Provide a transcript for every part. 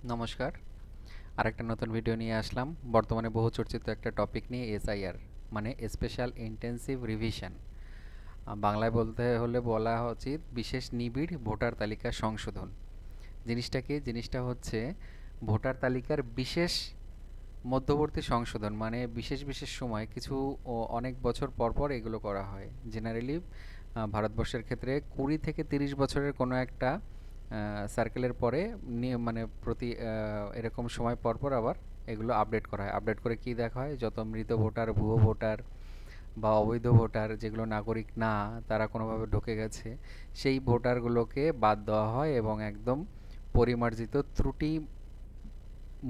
নমস্কার। আরেকটা নতুন ভিডিও নিয়ে আসলাম। বর্তমানে বহু চর্চিত একটা টপিক নিয়ে, এসআইআর মানে স্পেশাল ইন্টেন্সিভ রিভিশন। বাংলায় বলতে হলে বলা উচিত বিশেষ নিবিড় ভোটার তালিকা সংশোধন। জিনিসটা কি? জিনিসটা হচ্ছে ভোটার তালিকার বিশেষ মধ্যবর্তী সংশোধন, মানে বিশেষ বিশেষ সময় কিছু অনেক বছর পর পর এগুলো করা হয়। জেনারেলি ভারতবর্ষের ক্ষেত্রে 20 থেকে 30 বছরের কোনো একটা সার্কেলের পরে মানে প্রতি এরকম সময় পর পর আবার এগুলো আপডেট করা হয়। আপডেট করে কি দেখা হয়, যত মৃত ভোটার, ভুয়ো ভোটার বা অবৈধ ভোটার, যেগুলো নাগরিক না, তারা কোনোভাবে ঢুকে গেছে, সেই ভোটারগুলোকে বাদ দেওয়া হয় এবং একদম পরিমার্জিত, ত্রুটি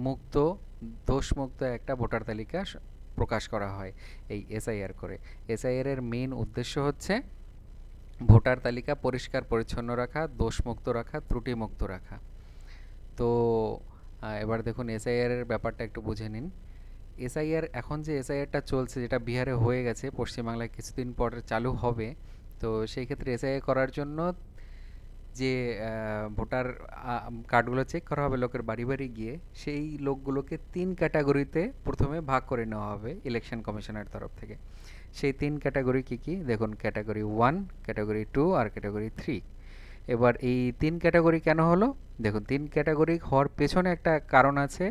মুক্ত, দোষমুক্ত একটা ভোটার তালিকা প্রকাশ করা হয় এই এসআইআর করে। এসআইআর এর মেইন উদ্দেশ্য হচ্ছে ভোটার তালিকা পরিষ্কার পরিচ্ছন্ন রাখা, দোষমুক্ত রাখা, ত্রুটিমুক্ত রাখা। তো এবার দেখুন এসআইআর এর ব্যাপারটা একটু বুঝে নিন। এসআইআর এখন যে এসআইআরটা চলছে, যেটা বিহারে হয়ে গেছে, পশ্চিমবাংলায় কিছুদিন পর চালু হবে। তো সেই ক্ষেত্রে এসআইআর করার জন্য যে ভোটার কার্ডগুলো চেক করা হবে লোকের বাড়ি বাড়ি গিয়ে, সেই লোকগুলোকে 3 ক্যাটাগরিতে প্রথমে ভাগ করে নেওয়া হবে ইলেকশন কমিশনের তরফ থেকে। সেই 3 ক্যাটাগরি কি কি দেখুন: ক্যাটাগরি 1, ক্যাটাগরি 2 আর ক্যাটাগরি 3। এবার এই 3 ক্যাটাগরি কেন হলো? দেখুন, 3 ক্যাটাগরি হওয়ার পেছনে একটা কারণ আছে,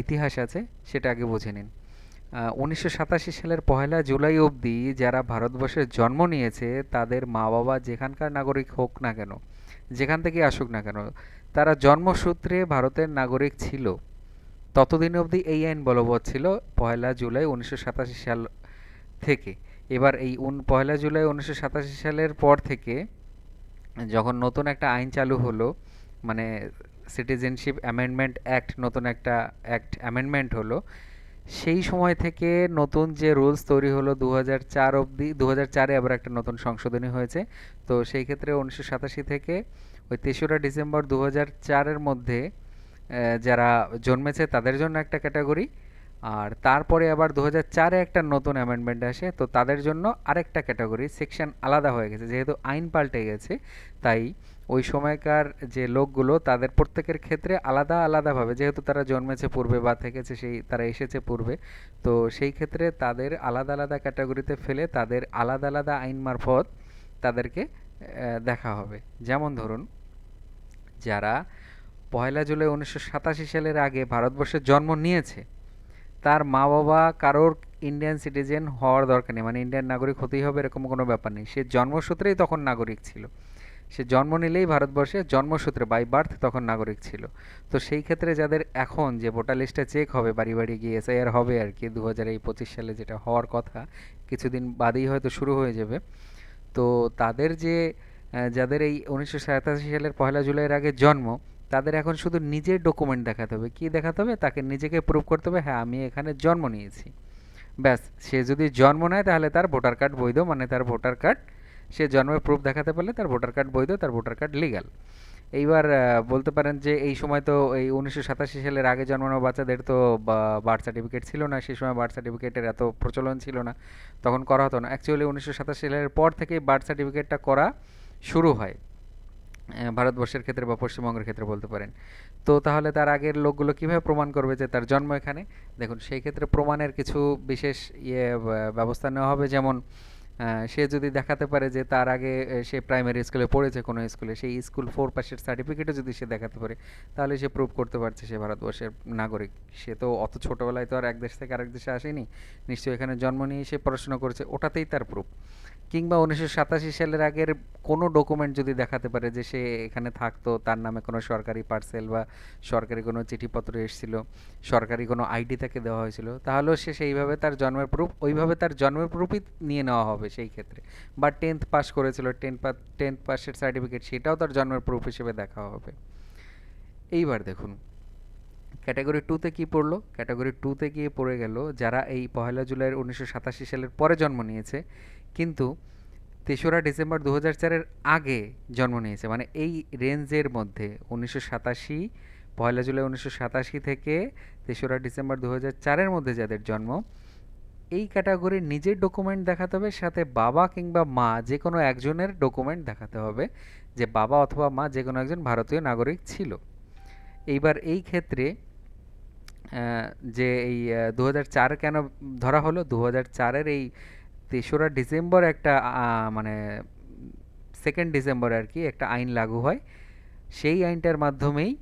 ইতিহাস আছে, সেটা আগে বুঝে নিন। 1987 সালের 1 জুলাই অবধি যারা ভারতবর্ষে জন্ম নিয়েছে, তাদের মা বাবা যেখানকার নাগরিক হোক না কেন, যেখান থেকে আসুক না কেন, তারা জন্মসূত্রে ভারতের নাগরিক ছিল। ততদিন অবধি এই আইন বলবৎ ছিল 1 জুলাই 1987 সাল থেকে। এবার এই 1 জুলাই 1987 সালের পর থেকে যখন নতুন একটা আইন চালু হলো, মানে সিটিজেনশিপ অ্যামেন্ডমেন্ট অ্যাক্ট, নতুন একটা অ্যাক্ট অ্যামেন্ডমেন্ট হলো, সেই সময় থেকে নতুন যে রুলস তৈরি হলো 2004 অবধি, 2004-এ আবার একটা নতুন সংশোধনী হয়েছে। তো সেই ক্ষেত্রে 1987 থেকে ওই 3রা ডিসেম্বর 2004-এর মধ্যে যারা জন্মেছে তাদের জন্য একটা ক্যাটাগরি, আর তারপরে আবার 2004-এ একটা নতুন অ্যামেন্ডমেন্ট আসে, তো তাদের জন্য আরেকটা ক্যাটাগরি সেকশন আলাদা হয়ে গেছে। যেহেতু আইন পাল্টে গেছে, তাই ওই সময়কার যে লোকগুলো, তাদের প্রত্যেকের ক্ষেত্রে আলাদা আলাদাভাবে, যেহেতু তারা জন্মেছে পূর্বে বা থেকেছে, সেই তারা এসেছে পূর্বে, তো সেই ক্ষেত্রে তাদের আলাদা আলাদা ক্যাটাগরিতে ফেলে তাদের আলাদা আলাদা আইন মারফত তাদেরকে দেখা হবে। যেমন ধরুন, যারা 1 জুলাই 1987 সালের আগে ভারতবর্ষে জন্ম নিয়েছে, তার মা বাবা কারোর ইন্ডিয়ান সিটিজেন হওয়ার দরকার নেই, মানে ইন্ডিয়ান নাগরিক হতেই হবে এরকম কোনো ব্যাপার নেই। সে জন্মসূত্রেই তখন নাগরিক ছিল। সে জন্ম নিলেই ভারতবর্ষে জন্মসূত্রে বাই বার্থ তখন নাগরিক ছিল। তো সেই ক্ষেত্রে যাদের এখন যে ভোটার লিস্টে চেক হবে, বাড়ি বাড়ি গিয়ে এসআইআর হবে আর কি, 2025 সালে যেটা হওয়ার কথা, কিছুদিন বাদেই হয়তো শুরু হয়ে যাবে। তো তাদের যে যাদের এই 1987 সালের 1 জুলাইয়ের আগে জন্ম, তাদের এখন শুধু নিজের ডকুমেন্ট দেখাতে হবে। কি দেখাতে হবে? তাকে নিজেকে প্রুভ করতে হবে, হ্যাঁ আমি এখানে জন্ম নিয়েছি। ব্যাস, সে যদি জন্ম নেয় তাহলে তার ভোটার কার্ড বৈধ, মানে তার ভোটার কার্ড, সে জন্মের প্রুফ দেখাতে পারলে তার ভোটার কার্ড বৈধ, তার ভোটার কার্ড লিগ্যাল। এইবার বলতে পারেন যে এই সময় তো এই 1987 সালের আগে জন্মানো বাচ্চাদের তো বার্থ সার্টিফিকেট ছিল না, সেই সময় বার্থ সার্টিফিকেটের এত প্রচলন ছিল না, তখন করা হতো না। অ্যাকচুয়ালি 1987 সালের পর থেকেই বার্থ সার্টিফিকেটটা করা শুরু হয় ভারতবর্ষের ক্ষেত্রে বা পশ্চিমবঙ্গের ক্ষেত্রে বলতে পারেন। তো তাহলে তার আগের লোকগুলো কিভাবে প্রমাণ করবে যে তার জন্ম এখানে? দেখুন, সেই ক্ষেত্রে প্রমাণের কিছু বিশেষ ব্যবস্থা নেওয়া হবে। যেমন সে যদি দেখাতে পারে যে তার আগে সে প্রাইমারি স্কুলে পড়েছে কোনো স্কুলে, সেই স্কুল 4 পাসের সার্টিফিকেটও যদি সে দেখাতে পারে, তাহলে সে প্রুভ করতে পারছে সে ভারতবর্ষের নাগরিক। সে তো অত ছোটোবেলায় তো আর এক দেশ থেকে আরেক দেশে আসেনি, নিশ্চয়ই এখানে জন্ম নিয়ে সে পড়াশোনা করেছে, ওটাতেই তার প্রুফ। কিংবা 1987 সালের আগের কোনো ডকুমেন্ট যদি দেখাতে পারে যে সে এখানে থাকতো, তার নামে কোনো সরকারি পার্সেল বা সরকারি কোনো চিঠিপত্র এসেছিল, সরকারি কোনো আইডি তাকে দেওয়া হয়েছিল, তাহলেও সে সেইভাবে তার জন্মের প্রুফ, ওইভাবে তার জন্মের প্রুফই নিয়ে নেওয়া হবে সেই ক্ষেত্রে। বা 10th পাস করেছিল, 10th পাসের সার্টিফিকেট, সেটাও তার জন্মের প্রুফ হিসেবে দেখা হবে। এইবার দেখুন, ক্যাটাগরি টুতে কী পড়লো? ক্যাটাগরি টুতে গিয়ে পড়ে গেল যারা এই 1 জুলাই 1987 সালের পরে জন্ম নিয়েছে, কিন্তু 3রা ডিসেম্বর 2004-এর আগে জন্ম নিয়েছে, মানে এই রেঞ্জের মধ্যে 1987, 1 জুলাই 1987 থেকে 3রা ডিসেম্বর 2004-এর মধ্যে যাদের জন্ম, এই ক্যাটাগরির নিজের ডকুমেন্ট দেখাতে হবে, সাথে বাবা কিংবা মা যে কোনো একজনের ডকুমেন্ট দেখাতে হবে যে বাবা অথবা মা যে কোনো একজন ভারতীয় নাগরিক ছিল। এইবার এই ক্ষেত্রে যে এই 2004 কেন ধরা হলো, 2004-এর এই 3রা ডিসেম্বর একটা মানে 2nd ডিসেম্বর আর কি একটা আইন লাগু হয়। সেই আইনটার মাধ্যমেই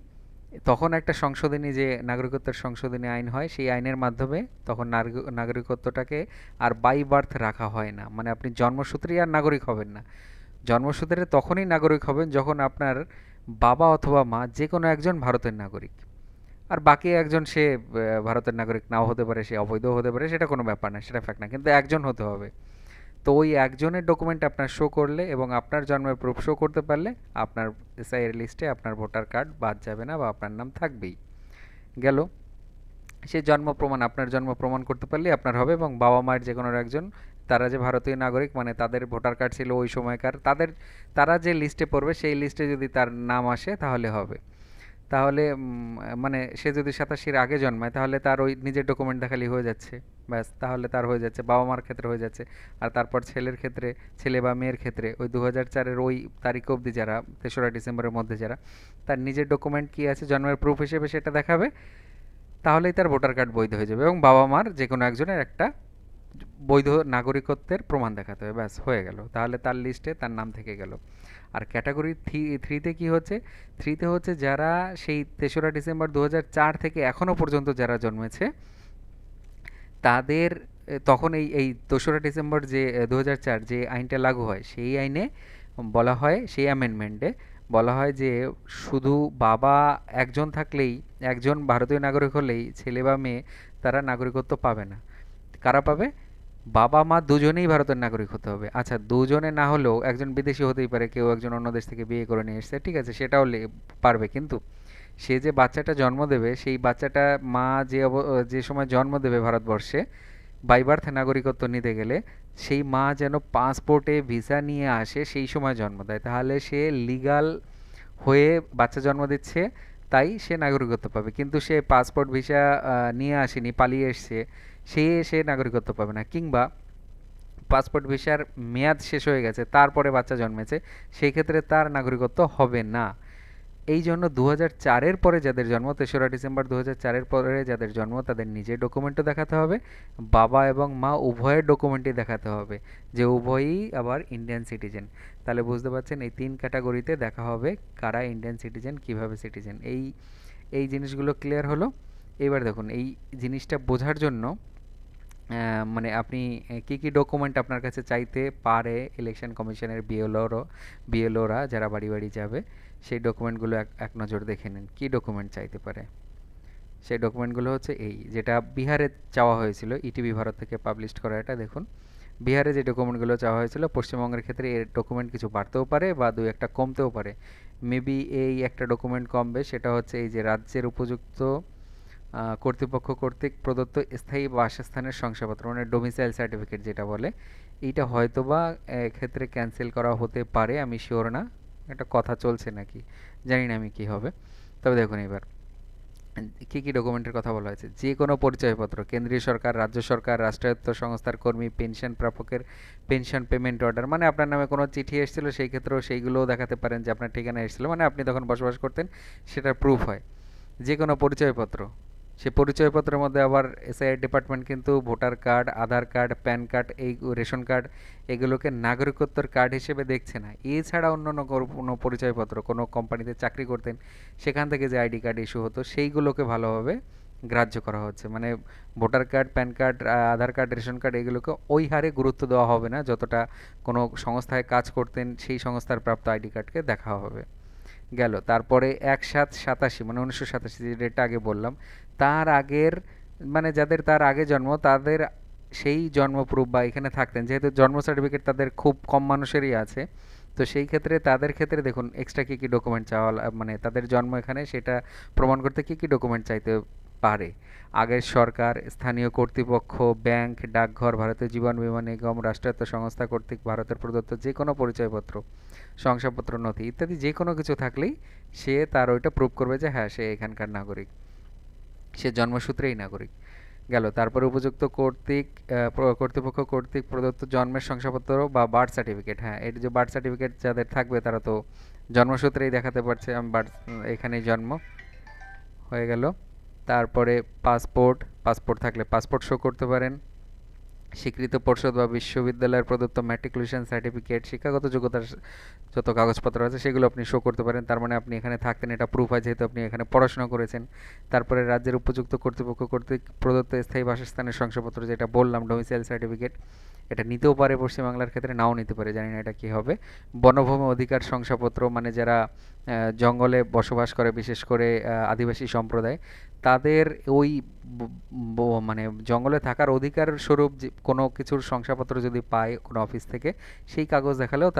তখন একটা সংশোধনী, যে নাগরিকত্বের সংশোধনী আইন হয়, সেই আইনের মাধ্যমে তখন নাগরিকত্বটাকে আর বাই বার্থ রাখা হয় না, মানে আপনি জন্মসূত্রেই আর নাগরিক হবেন না। জন্মসূত্রে তখনই নাগরিক হবেন যখন আপনার বাবা অথবা মা যে কোনো একজন ভারতের নাগরিক, আর বাকি একজন সে ভারতের নাগরিক নাও হতে পারে, সে অবৈধ হতে পারে, সেটা কোনো ব্যাপার না, সেটা ফ্যাক্ট না, কিন্তু একজন হতে হবে। তো ওই একজনের ডকুমেন্ট আপনার শো করলে এবং আপনার জন্মের প্রুফ শো করতে পারলে আপনার এসআইআর লিস্টে আপনার ভোটার কার্ড বাদ যাবে না বা আপনার নাম থাকবেই। গেল, সে জন্ম প্রমাণ, আপনার জন্ম প্রমাণ করতে পারলেই আপনার হবে, এবং বাবা মায়ের যে কোনো একজন, তারা যে ভারতীয় নাগরিক, মানে তাদের ভোটার কার্ড ছিল ওই সময়কার, তারা যে লিস্টে পড়বে সেই লিস্টে যদি তার নাম আসে তাহলে হবে। তাহলে মানে সে যদি 87-র আগে জন্মায় তাহলে তার ওই নিজের ডকুমেন্ট দেখালেই হয়ে যাচ্ছে, ব্যাস, তাহলে তার হয়ে যাচ্ছে, বাবা মার ক্ষেত্রে হয়ে যাচ্ছে। আর তারপর ছেলের ক্ষেত্রে, ছেলে বা মেয়ের ক্ষেত্রে ওই 2004-এর ওই তারিখ অবধি যারা, 3রা ডিসেম্বরের মধ্যে যারা, তার নিজের ডকুমেন্ট কী আছে জন্মের প্রুফ হিসেবে সেটা দেখাবে, তাহলেই তার ভোটার কার্ড বৈধ হয়ে যাবে, এবং বাবা মার যে কোনো একজনের একটা বৈধ নাগরিকত্বের প্রমাণ দেখাতে হবে, ব্যাস হয়ে গেল, তাহলে তার লিস্টে তার নাম থেকে গেল। আর ক্যাটাগরি থ্রিতে কি হচ্ছে, থ্রিতে হচ্ছে যারা সেই 3রা ডিসেম্বর 2004 থেকে এখনও পর্যন্ত যারা জন্মেছে তাদের তখন এই এই 2রা ডিসেম্বর যে 2004 যে আইনটা লাগু হয়, সেই আইনে বলা হয়, সেই অ্যামেন্ডমেন্টে বলা হয় যে শুধু বাবা একজন থাকলেই, একজন ভারতীয় নাগরিক হলেই ছেলে বা মেয়ে তারা নাগরিকত্ব পাবে না। কারা পাবে? বাবা মা দুজনেই ভারতের নাগরিক হতে হবে। আচ্ছা, দুজনে না হলেও একজন বিদেশি হতেই পারে, কেউ একজন অন্য দেশ থেকে বিয়ে করে নিয়ে এসেছে, ঠিক আছে, সেটাও পারবে, কিন্তু সে যে বাচ্চাটা জন্ম দেবে, সেই বাচ্চাটা মা যে সময় জন্ম দেবে ভারতবর্ষে, বাই বার্থ নাগরিকত্ব নিতে গেলে সেই মা যেন পাসপোর্টে ভিসা নিয়ে আসে, সেই সময় জন্ম দেয়, তাহলে সে লিগাল হয়ে বাচ্চা জন্ম দিচ্ছে, তাই সে নাগরিকত্ব পাবে। কিন্তু সে পাসপোর্ট ভিসা নিয়ে আসেনি, পালিয়ে এসছে, সে নাগরিকত্ব পাবে না। কিংবা পাসপোর্ট ভিসার মেয়াদ শেষ হয়ে গেছে, তারপরে বাচ্চা জন্মেছে, সেই ক্ষেত্রে তার নাগরিকত্ব হবে না। এই জন্য 2004-এর পরে যাদের জন্ম, 3রা ডিসেম্বর 2004-এর পরে যাদের জন্ম, তাদের নিজের ডকুমেন্টও দেখাতে হবে, বাবা এবং মা উভয়ের ডকুমেন্টই দেখাতে হবে, যে উভয়ই আবার ইন্ডিয়ান সিটিজেন। তাহলে বুঝতে পারছেন এই 3 ক্যাটাগরিতে দেখা হবে কারা ইন্ডিয়ান সিটিজেন, কিভাবে সিটিজেন। এই এই জিনিসগুলো ক্লিয়ার হলো। এবার দেখুন, এই জিনিসটা বোঝার জন্য মানে আপনি কি কি ডকুমেন্ট আপনার কাছে চাইতে পারে, ইলেকশন কমিশনের বিএলওরা যারা বাড়ি বাড়ি যাবে, সেই ডকুমেন্টগুলো এক এক নজর দেখে নিন কি ডকুমেন্ট চাইতে পারে। সেই ডকুমেন্টগুলো হচ্ছে এই যেটা বিহারে চাওয়া হয়েছিল, ইটিভি ভারত থেকে পাবলিশ করা, এটা দেখুন। বিহারে যে ডকুমেন্টগুলো চাওয়া হয়েছিল, পশ্চিমবঙ্গের ক্ষেত্রে এর ডকুমেন্ট কিছু বাড়তেও পারে বা দু একটা কমতেও পারে। মেবি এই একটা ডকুমেন্ট কমবে, সেটা হচ্ছে এই যে রাজ্যের উপযুক্ত কর্তৃপক্ষ কর্তৃক প্রদত্ত স্থায়ী বাসস্থানের শংসাপত্র, মানে ডোমিসাইল সার্টিফিকেট যেটা বলে, এইটা হয়তোবা ক্ষেত্রে ক্যান্সেল করা হতে পারে, আমি শিওর না, একটা কথা চলছে নাকি, জানি না আমি কি হবে। তবে দেখুন এবার কী কী ডকুমেন্টের কথা বলা হয়েছে। যে কোনো পরিচয়পত্র, কেন্দ্রীয় সরকার, রাজ্য সরকার, রাষ্ট্রায়ত্ত সংস্থার কর্মী, পেনশন প্রাপকের পেনশন পেমেন্ট অর্ডার, মানে আপনার নামে কোনো চিঠি এসেছিলো সেই ক্ষেত্রেও সেইগুলোও দেখাতে পারেন যে আপনার ঠিকানা এসেছিলো, মানে আপনি তখন বসবাস করতেন, সেটার প্রুফ হয়। যে কোনো পরিচয়পত্র, সে পরিচয়পত্রের মধ্যে আবার এসআইআর ডিপার্টমেন্ট কিন্তু ভোটার কার্ড, আধার কার্ড, প্যান কার্ড, এই রেশন কার্ড, এগুলোকে নাগরিকত্বের কার্ড হিসেবে দেখছে না। এছাড়া অন্য কোনো পরিচয়পত্র, কোনো কোম্পানিতে চাকরি করতেন সেখান থেকে যে আইডি কার্ড ইস্যু হতো, সেইগুলোকে ভালোভাবে গ্রাহ্য করা হচ্ছে। মানে ভোটার কার্ড, প্যান কার্ড, আধার কার্ড, রেশন কার্ড, এগুলোকে ওই হারে গুরুত্ব দেওয়া হবে না যতটা কোনো সংস্থায় কাজ করতেন সেই সংস্থার প্রাপ্ত আইডি কার্ডকে দেখা হবে। গেল, তারপরে 1787, মানে 1987 যে ডেটটা আগে বললাম, তার আগের, মানে যাদের তার আগে জন্ম তাদের সেই জন্ম প্রুফ বা এখানে থাকতেন, যেহেতু জন্ম সার্টিফিকেট তাদের খুব কম মানুষেরই আছে, তো সেই ক্ষেত্রে তাদের ক্ষেত্রে দেখুন এক্সট্রা কী কী ডকুমেন্ট চাওয়া, মানে তাদের জন্ম এখানে সেটা প্রমাণ করতে কী কী ডকুমেন্ট চাইতে পারে। আগের সরকার, স্থানীয় কর্তৃপক্ষ, ব্যাংক, ডাকঘর, ভারতীয় জীবন বীমা নিগম, রাষ্ট্রায়ত্ত সংস্থা কর্তৃক ভারতের প্রদত্ত যে কোনো পরিচয়পত্র, শংসাপত্র, নথি ইত্যাদি যে কোনো কিছু থাকলেই সে তার ওইটা প্রুভ করবে যে হ্যাঁ সে এখানকার নাগরিক, সে জন্মসূত্রেই নাগরিক। গেল, তারপরে উপযুক্ত কর্তৃপক্ষ কর্তৃক প্রদত্ত জন্মের শংসাপত্র বা বার্থ সার্টিফিকেট। হ্যাঁ, এটি যে বার্থ সার্টিফিকেট যাদের থাকবে তারা তো জন্মসূত্রেই দেখাতে পারছে আমি বার্থ, এখানেই জন্ম। হয়ে গেল। তারপরে পাসপোর্ট, পাসপোর্ট থাকলে পাসপোর্ট শো করতে পারেন। স্বীকৃত পর্ষদ বা বিশ্ববিদ্যালয়ের প্রদত্ত ম্যাট্রিকুলেশন সার্টিফিকেট, শিক্ষাগত যোগ্যতার যত কাগজপত্র আছে সেগুলো আপনি শো করতে পারেন, তার মানে আপনি এখানে থাকতেন, এটা প্রুফ হয় যেহেতু আপনি এখানে পড়াশোনা করেছেন। তারপরে রাজ্যের উপযুক্ত কর্তৃপক্ষ কর্তৃক প্রদত্ত স্থায়ী বাসস্থানের শংসাপত্র, যেটা বললাম ডোমিসাইল সার্টিফিকেট, এটা নিতেও পারে পশ্চিমবাংলার ক্ষেত্রে, নাও নিতে পারে, জানি না এটা কী হবে। বনভূমি অধিকার শংসাপত্র, মানে যারা জঙ্গলে বসবাস করে, বিশেষ করে আদিবাসী সম্প্রদায়, তাদের ওই মানে জঙ্গলে থাকার অধিকার স্বরূপ যে কোনো কিছুর শংসাপত্র যদি পায় কোনো অফিস থেকে, সেই কাগজ দেখালেও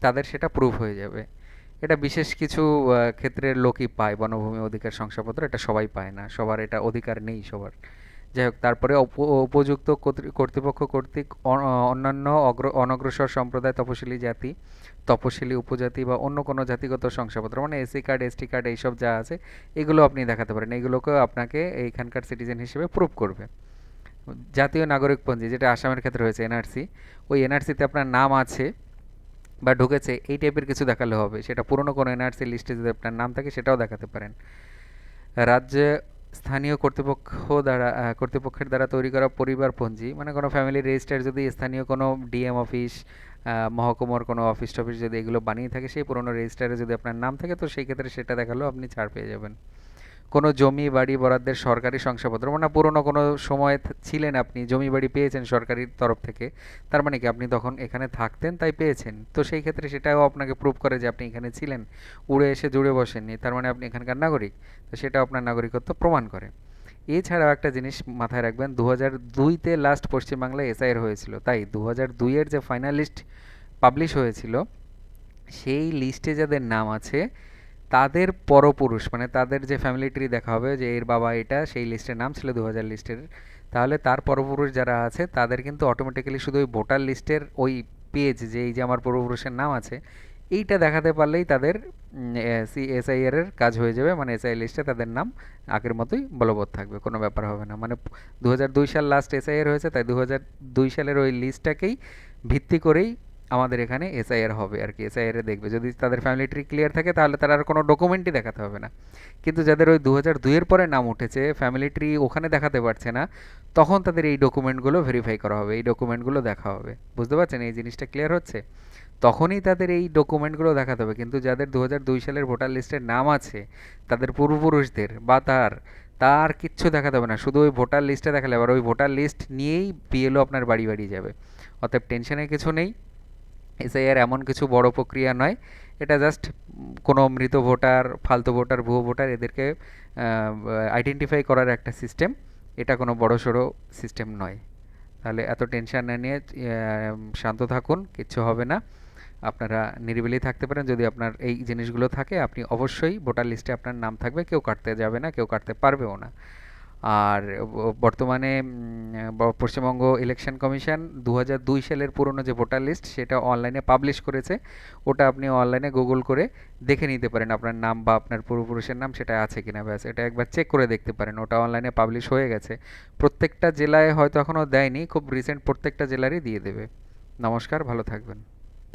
তাদের সেটা প্রুফ হয়ে যাবে। এটা বিশেষ কিছু ক্ষেত্রের লোকই পায় বনভূমি অধিকার শংসাপত্র, এটা সবাই পায় না, সবার এটা অধিকার নেই সবার। যাই হোক, তারপরে উপযুক্ত কর্তৃপক্ষ কর্তৃক অন্যান্য অনগ্রসর সম্প্রদায়, তপশিলি জাতি, তপশিলি উপজাতি বা অন্য কোনো জাতিগত শংসাপত্র, মানে এসসি কার্ড, এসটি কার্ড, এইসব যা আছে এগুলো আপনি দেখাতে পারেন, এগুলোকেও আপনাকে এইখানকার সিটিজেন হিসেবে প্রুভ করবে। জাতীয় নাগরিকপঞ্জি, যেটা আসামের ক্ষেত্রে হয়েছে এনআরসি, ওই এনআরসিতে আপনার নাম আছে বা ঢুকেছে এই টাইপের কিছু দেখালে হবে, সেটা পুরনো কোনো এনআরসি লিস্টে যদি আপনার নাম থাকে সেটাও দেখাতে পারেন। রাজ্যে স্থানীয় কর্তৃপক্ষের দ্বারা তৈরি করা পরিবারপঞ্জি, মানে কোনো ফ্যামিলি রেজিস্টার যদি স্থানীয় কোনো ডিএম অফিস, মহকুমার কোনো অফিস টফিস যদি এগুলো বানিয়ে থাকে, সেই পুরনো রেজিস্টারে যদি আপনার নাম থাকে, তো সেই ক্ষেত্রে সেটা দেখালেও আপনি ছাড় পেয়ে যাবেন। কোনো জমি বাড়ি বরাদ্দের সরকারি শংসাপত্র, মানে পুরনো কোনো সময় ছিলেন, আপনি জমি বাড়ি পেয়েছেন সরকারি তরফ থেকে, তার মানে কি আপনি তখন এখানে থাকতেন তাই পেয়েছেন, তো সেই ক্ষেত্রে সেটাও আপনাকে প্রুভ করে যে আপনি এখানে ছিলেন, উড়ে এসে জুড়ে বসেননি, তার মানে আপনি এখানকার নাগরিক, তো সেটাও আপনার নাগরিকত্ব প্রমাণ করে। এছাড়াও একটা জিনিস মাথায় রাখবেন, 2002-তে লাস্ট পশ্চিমবাংলায় এসআইআর হয়েছিল, তাই 2002-এর যে ফাইনাল লিস্ট পাবলিশ হয়েছিল, সেই লিস্টে যাদের নাম আছে তাদের পরপুরুষ, মানে তাদের যে ফ্যামিলি ট্রি দেখা হবে যে এর বাবা এটা, সেই লিস্টের নাম ছিল 2000 লিস্টের, তাহলে তার পরপুরুষ যারা আছে তাদের কিন্তু অটোমেটিক্যালি শুধু ওই ভোটার লিস্টের ওই পেজ, যে এই যে আমার পূর্বপুরুষের নাম আছে, এইটা দেখাতে পারলেই তাদের এসআইআর এর কাজ হয়ে যাবে, মানে এসআই লিস্টে তাদের নাম আগের মতোই বলবৎ থাকবে, কোনো ব্যাপার হবে না। মানে 2002 সাল লাস্ট এসআইআর হয়েছে, তাই 2002 সালের ওই লিস্টটাকেই ভিত্তি করেই আমাদের এখানে এসআইআর হবে আর কি, এসআইআর দেখবে যদি তাদের ফ্যামিলি ট্রি ক্লিয়ার থাকে তাহলে তারা আর কোনো ডকুমেন্টই দেখাতে হবে না। কিন্তু যাদের ওই 2002-এর পরে নাম উঠেছে, ফ্যামিলি ট্রি ওখানে দেখাতে পারছে না, তখন তাদের এই ডকুমেন্টগুলো ভেরিফাই করা হবে, এই ডকুমেন্টগুলো দেখা হবে। বুঝতে পারছেন এই জিনিসটা ক্লিয়ার হচ্ছে? তখনই তাদের এই ডকুমেন্টগুলো দেখাতে হবে, কিন্তু যাদের 2002 সালের ভোটার লিস্টের নাম আছে, তাদের পূর্বপুরুষদের বা তার তার কিচ্ছু দেখাতে হবে না, শুধু ওই ভোটার লিস্টে দেখালে আবার ওই ভোটার লিস্ট নিয়েই বিএলও আপনার বাড়ি বাড়ি যাবে। অতএব টেনশনের কিছু নেই, এসআইআর এমন কিছু বড় প্রক্রিয়া নয়, এটা জাস্ট কোনো মৃত ভোটার, ফালতু ভোটার, ভুয়ো ভোটার, এদেরকে আইডেন্টিফাই করার একটা সিস্টেম, এটা কোনো বড়সড় সিস্টেম নয়। তাহলে এত টেনশন না নিয়ে শান্ত থাকুন, কিচ্ছু হবে না, আপনারা নিরিবিলি থাকতে পারেন। যদি আপনার এই জিনিসগুলো থাকে, আপনি অবশ্যই ভোটার লিস্টে আপনার নাম থাকবে, কেউ কাটতে যাবে না, কেউ কাটতে পারবেও না। আর বর্তমানে পশ্চিমবঙ্গ ইলেকশন কমিশন 2002 সালের পুরনো যে ভোটার লিস্ট সেটা অনলাইনে পাবলিশ করেছে, ওটা আপনি অনলাইনে গুগল করে দেখে নিতে পারেন আপনার নাম বা আপনার পূর্বপুরুষের নাম সেটা আছে কিনা, ব্যাস এটা একবার চেক করে দেখতে পারেন, ওটা অনলাইনে পাবলিশ হয়ে গেছে। প্রত্যেকটা জেলায় হয়তো এখনও দেয়নি, খুব রিসেন্ট প্রত্যেকটা জেলারই দিয়ে দেবে। নমস্কার, ভালো থাকবেন।